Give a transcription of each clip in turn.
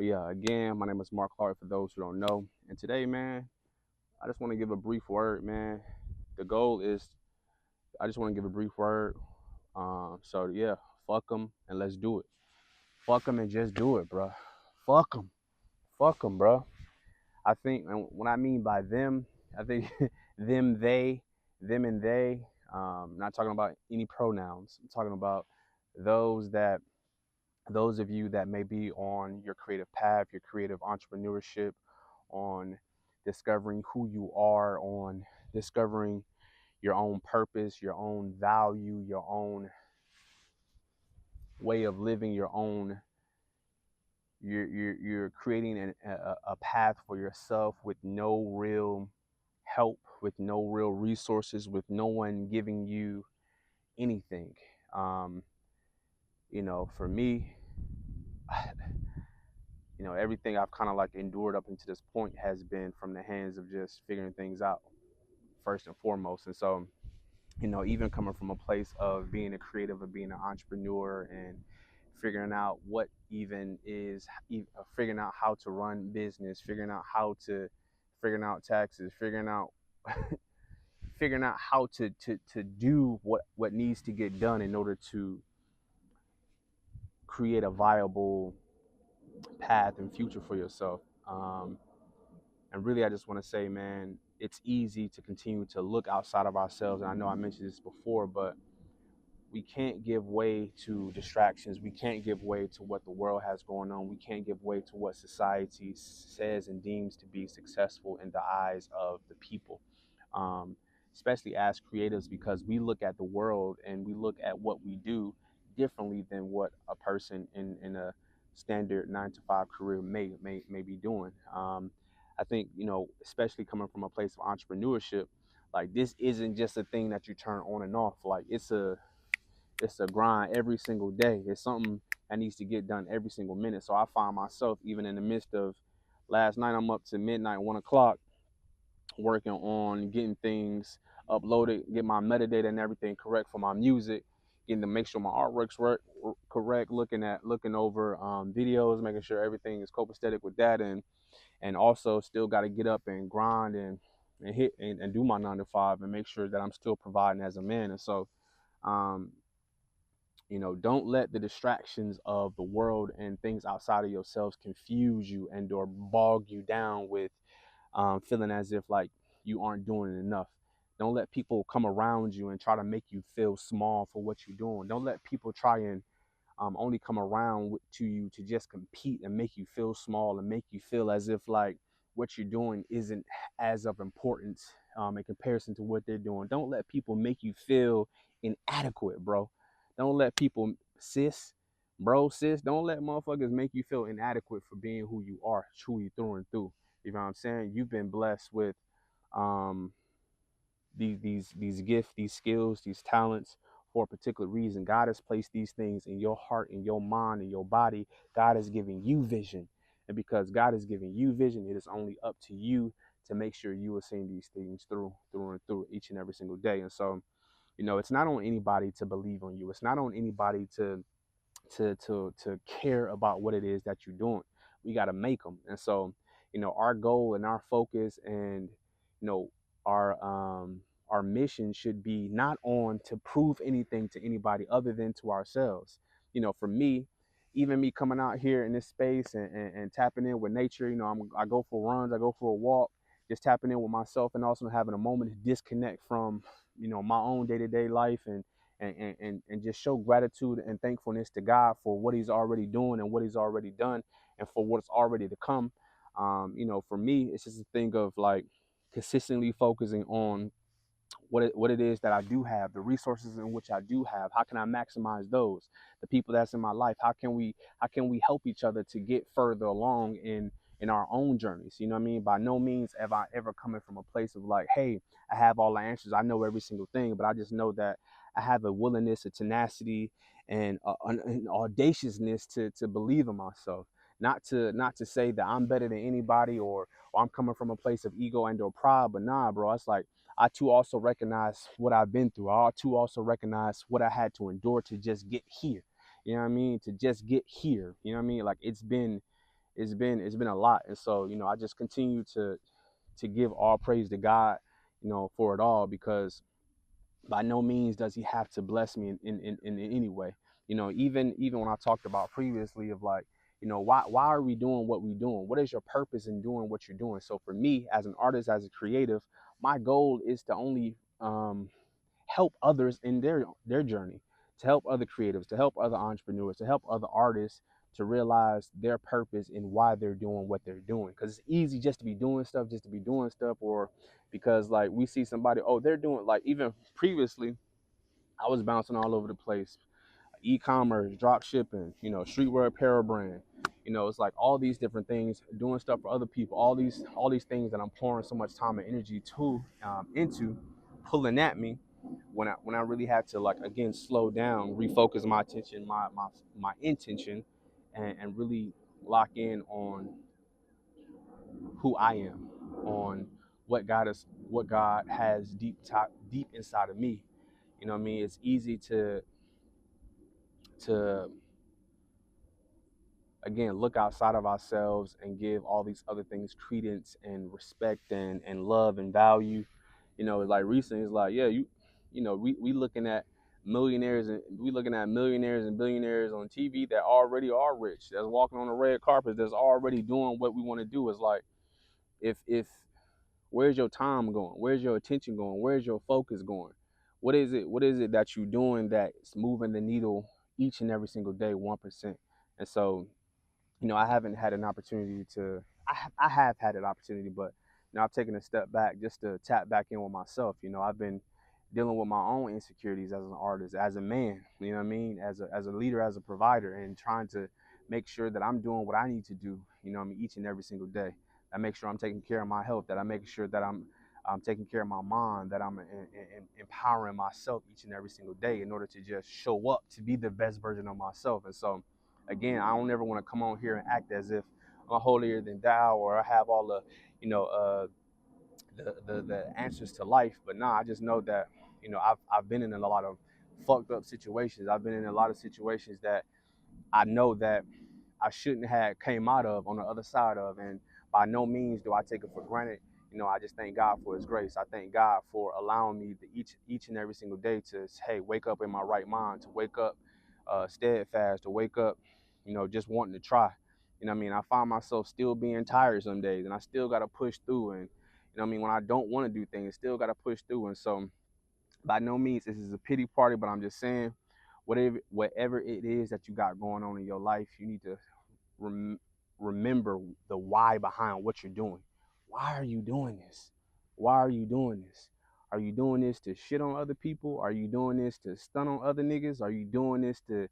But yeah, again, my name is Clxrk for those who don't know. And today, man, I just want to give a brief word, man. The goal is I just want to give a brief word. So yeah, fuck them and let's do it. Fuck them and just do it, bro. Fuck them. Fuck them, bro. I think, and what I mean by them, I think them, they, them and they. Not talking about any pronouns. I'm talking about those that those of you that may be on your creative path, your creative entrepreneurship, on discovering who you are, on discovering your own purpose, your own value, your own way of living, your own. You're creating a path for yourself with no real help, with no real resources, with no one giving you anything. Um, for me, everything I've kind of like endured up until this point has been from the hands of just figuring things out first and foremost. And so, even coming from a place of being a creative, of being an entrepreneur, and figuring out what even is, figuring out how to run business, figuring out taxes, figuring out figuring out how to do what needs to get done in order to create a viable path and future for yourself. And really, I just want to say, man, it's easy to continue to look outside of ourselves. And I know I mentioned this before, but we can't give way to distractions. We can't give way to what the world has going on. We can't give way to what society says and deems to be successful in the eyes of the people, um, especially as creatives, because we look at the world and we look at what we do differently than what a person in a standard 9 to 5 career may be doing. I think, especially coming from a place of entrepreneurship, like this isn't just a thing that you turn on and off. Like it's a grind every single day. It's something that needs to get done every single minute. So I find myself even in the midst of last night, I'm up to midnight, 1 o'clock, working on getting things uploaded, get my metadata and everything correct for my music, getting to make sure my artwork's correct, looking over videos, making sure everything is copacetic with that, and also still got to get up and grind and hit and do my 9 to 5 and make sure that I'm still providing as a man. And so um, don't let the distractions of the world and things outside of yourselves confuse you and or bog you down with feeling as if like you aren't doing enough. Don't let people come around you and try to make you feel small for what you're doing. Don't let people try and only come around to you to just compete and make you feel small and make you feel as if like what you're doing isn't as of importance in comparison to what they're doing. Don't let people make you feel inadequate, bro. Don't let people, sis, don't let motherfuckers make you feel inadequate for being who you are, truly through and through. You know what I'm saying? You've been blessed with um, these gifts, these skills, these talents for a particular reason. God has placed these things in your heart, in your mind, in your body. God is giving you vision. And because God is giving you vision, it is only up to you to make sure you are seeing these things through and through each and every single day. And so, it's not on anybody to believe on you. It's not on anybody to care about what it is that you're doing. We got to make them. And so, our goal and our focus and you know our our mission should be not on to prove anything to anybody other than to ourselves. For me, even me coming out here in this space and tapping in with nature, I go for runs, I go for a walk, just tapping in with myself and also having a moment to disconnect from my own day-to-day life and just show gratitude and thankfulness to God for what he's already doing and what he's already done and for what's already to come. For me, it's just a thing of like consistently focusing on what it is that I do have, the resources in which I do have. How can I maximize those? The people that's in my life, how can we help each other to get further along in our own journeys? You know what I mean? By no means have I ever coming from a place of like, hey, I have all the answers, I know every single thing, but I just know that I have a willingness, a tenacity, and an audaciousness to believe in myself. Not to say that I'm better than anybody or I'm coming from a place of ego and or pride, but nah, bro, it's like I too also recognize what I've been through. I too also recognize what I had to endure to just get here. You know what I mean? To just get here. You know what I mean? Like it's been a lot. And so, I just continue to give all praise to God, for it all, because by no means does he have to bless me in any way. Even when I talked about previously of like, why are we doing what we're doing? What is your purpose in doing what you're doing? So for me, as an artist, as a creative, my goal is to only help others in their journey, to help other creatives, to help other entrepreneurs, to help other artists to realize their purpose and why they're doing what they're doing. Because it's easy just to be doing stuff, or because like we see somebody, oh, they're doing, like, even previously I was bouncing all over the place, e-commerce, drop shipping, streetwear apparel brand. It's like all these different things, doing stuff for other people, all these things that I'm pouring so much time and energy to, into, pulling at me, when I really had to, like, again, slow down, refocus my attention, my intention, and really lock in on who I am, on what God has deep inside of me. You know what I mean? It's easy to again look outside of ourselves and give all these other things credence and respect and love and value. Like recently, it's like, yeah, we looking at millionaires, and millionaires and billionaires on TV that already are rich, that's walking on the red carpet, that's already doing what we want to do. Is like, if where's your time going? Where's your attention going? Where's your focus going? What is it that you're doing that's moving the needle each and every single day, 1%? And so, I haven't had an opportunity to. I have had an opportunity, but I've taken a step back just to tap back in with myself. I've been dealing with my own insecurities as an artist, as a man. You know what I mean? As a leader, as a provider, and trying to make sure that I'm doing what I need to do. Each and every single day. I make sure I'm taking care of my health. That I make sure that I'm taking care of my mind. That I'm empowering myself each and every single day in order to just show up to be the best version of myself. And so, again, I don't ever want to come on here and act as if I'm holier than thou, or I have all the, the answers to life. But nah, I just know that, I've been in a lot of fucked up situations. I've been in a lot of situations that I know that I shouldn't have came out of, on the other side of. And by no means do I take it for granted. I just thank God for his grace. I thank God for allowing me to each and every single day to, hey, wake up in my right mind, to wake up steadfast, to wake up, just wanting to try. I find myself still being tired some days, and I still got to push through. And, when I don't want to do things, still got to push through. And so, by no means this is a pity party, but I'm just saying, whatever it is that you got going on in your life, you need to rem- remember the why behind what you're doing. Why are you doing this? Why are you doing this? Are you doing this to shit on other people? Are you doing this to stun on other niggas? Are you doing this to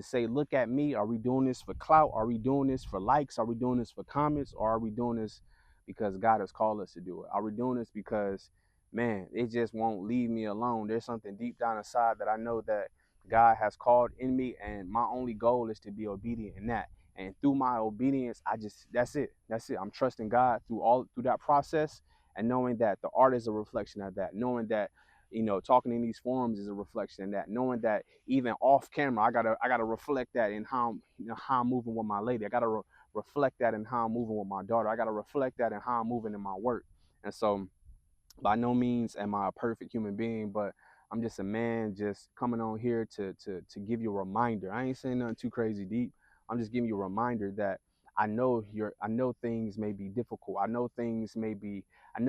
say, look at me? Are we doing this for clout? Are we doing this for likes? Are we doing this for comments? Or are we doing this because God has called us to do it? Are we doing this because, man, it just won't leave me alone? There's something deep down inside that I know that God has called in me, and my only goal is to be obedient in that. And through my obedience, that's it. I'm trusting God through that process, and knowing that the art is a reflection of that, knowing that, talking in these forums is a reflection of that, knowing that even off camera, I gotta reflect that in how I'm moving with my lady. I gotta reflect that in how I'm moving with my daughter. I gotta reflect that in how I'm moving in my work. And so, by no means am I a perfect human being, but I'm just a man, just coming on here to give you a reminder. I ain't saying nothing too crazy deep. I'm just giving you a reminder that I know things may be difficult. I know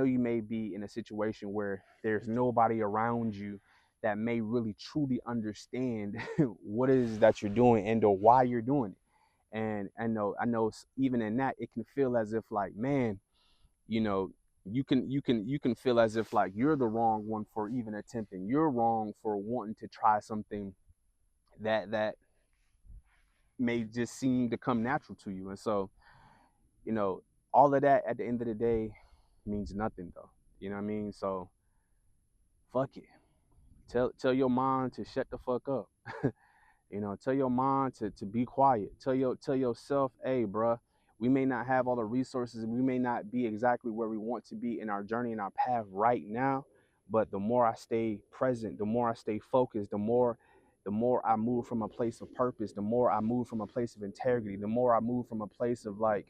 you may be in a situation where there's nobody around you that may really truly understand what it is that you're doing and or why you're doing it. And I know even in that, it can feel as if, like, man, you know you can feel as if, like, you're the wrong one for even attempting. You're wrong for wanting to try something that may just seem to come natural to you. And so, you know all of that at the end of the day means nothing, though. You know what I mean? So, fuck it. Tell your mind to shut the fuck up. Tell your mind to be quiet. Tell yourself, hey, bruh, we may not have all the resources, we may not be exactly where we want to be in our journey, in our path right now, but the more I stay present, the more I stay focused, the more the more I move from a place of purpose, the more I move from a place of integrity, the more I move from a place of like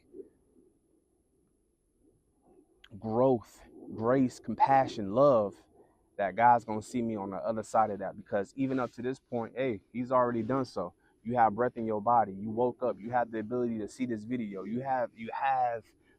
growth, grace, compassion, love, that God's gonna see me on the other side of that. Because even up to this point, hey, He's already done so. You have breath in your body. You woke up. You have the ability to see this video. You have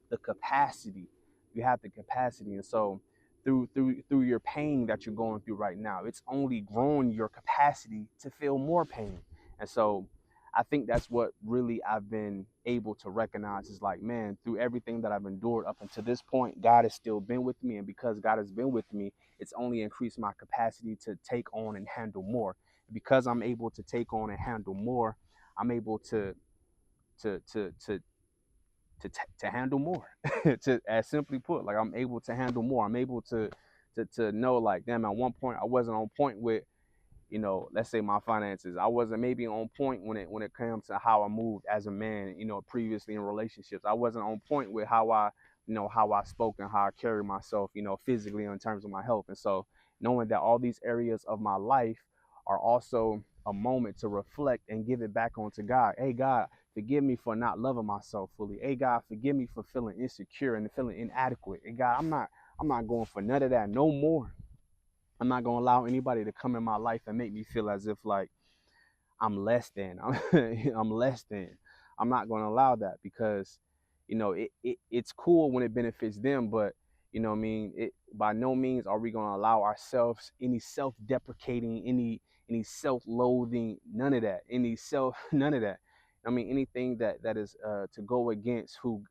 the capacity. You have the capacity. And so through your pain that you're going through right now, it's only growing your capacity to feel more pain. And so I think that's what really I've been able to recognize is like, man, through everything that I've endured up until this point, God has still been with me. And because God has been with me, it's only increased my capacity to take on and handle more. Because I'm able to take on and handle more, I'm able to to to to handle more. To, as simply put, like I'm able to handle more. I'm able to know, like, damn, at one point I wasn't on point with, let's say my finances. I wasn't maybe on point when it comes to how I moved as a man, previously in relationships. I wasn't on point with how I spoke and how I carry myself, physically in terms of my health. And so knowing that all these areas of my life are also a moment to reflect and give it back onto God. Hey, God, forgive me for not loving myself fully. Hey, God, forgive me for feeling insecure and feeling inadequate. Hey, God, I'm not going for none of that no more. I'm not gonna allow anybody to come in my life and make me feel as if like I'm less than. I'm less than. I'm not gonna allow that, because it's cool when it benefits them, but what I mean, by no means are we gonna allow ourselves any self-deprecating, any self-loathing, none of that, any self none of that. I mean, anything that is to go against who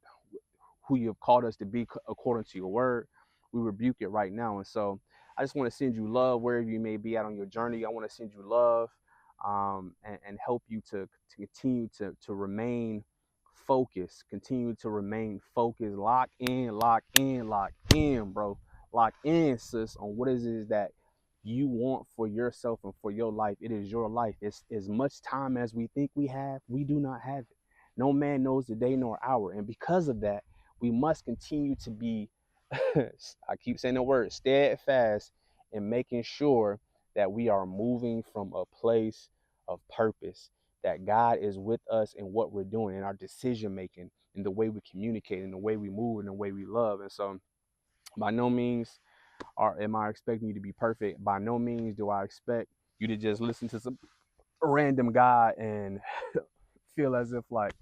you have called us to be according to your word, we rebuke it right now. And so I just want to send you love wherever you may be at on your journey. I want to send you love, and help you to continue to remain focused, continue to remain focused. Lock in, lock in, lock in, bro. Lock in, sis, on what it is that you want for yourself and for your life. It is your life. It's as much time as we think we have. We do not have it. No man knows the day nor hour. And because of that, we must continue to be, I keep saying the word, steadfast in making sure that we are moving from a place of purpose, that God is with us in what we're doing, in our decision making, in the way we communicate, in the way we move, in the way we love. And so by no means am I expecting you to be perfect. By no means do I expect you to just listen to some random guy and feel as if like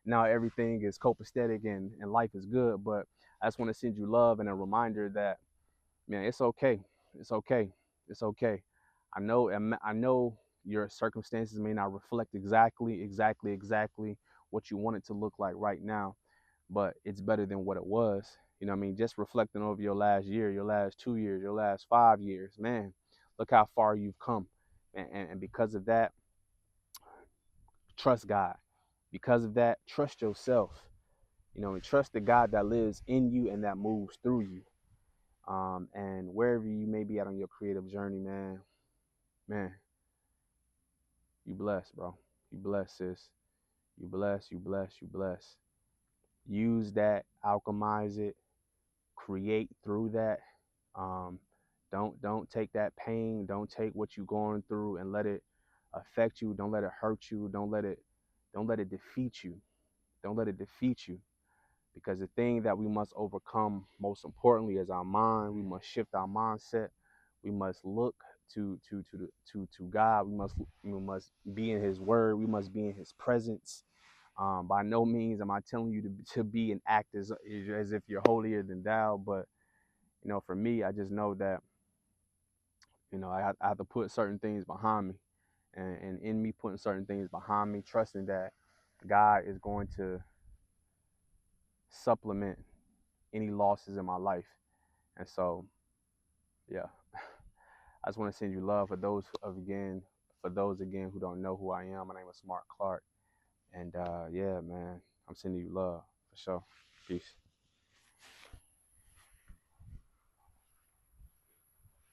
now everything is copacetic and life is good. But I just want to send you love and a reminder that, man, it's okay. It's okay. It's okay. I know your circumstances may not reflect exactly what you want it to look like right now, but it's better than what it was. What I mean? Just reflecting over your last year, your last 2 years, your last 5 years, man, look how far you've come. And because of that, trust God. Because of that, trust yourself, and trust the God that lives in you and that moves through you. And wherever you may be at on your creative journey, man, you blessed, bro. You blessed, sis. You blessed, you blessed, you blessed. Use that, alchemize it, create through that. Um, don't take that pain, don't take what you're going through and let it affect you. Don't let it hurt you. Don't let it defeat you. Don't let it defeat you. Because the thing that we must overcome most importantly is our mind. We must shift our mindset. We must look to God. We must be in His Word. We must be in His presence. By no means am I telling you to be and act as if you're holier than thou, but for me, I just know that I have to put certain things behind me, and in me putting certain things behind me, trusting that God is going to supplement any losses in my life. And so, yeah, I just want to send you love for those again who don't know who I am. My name is Clxrk, and yeah, man, I'm sending you love for sure. Peace.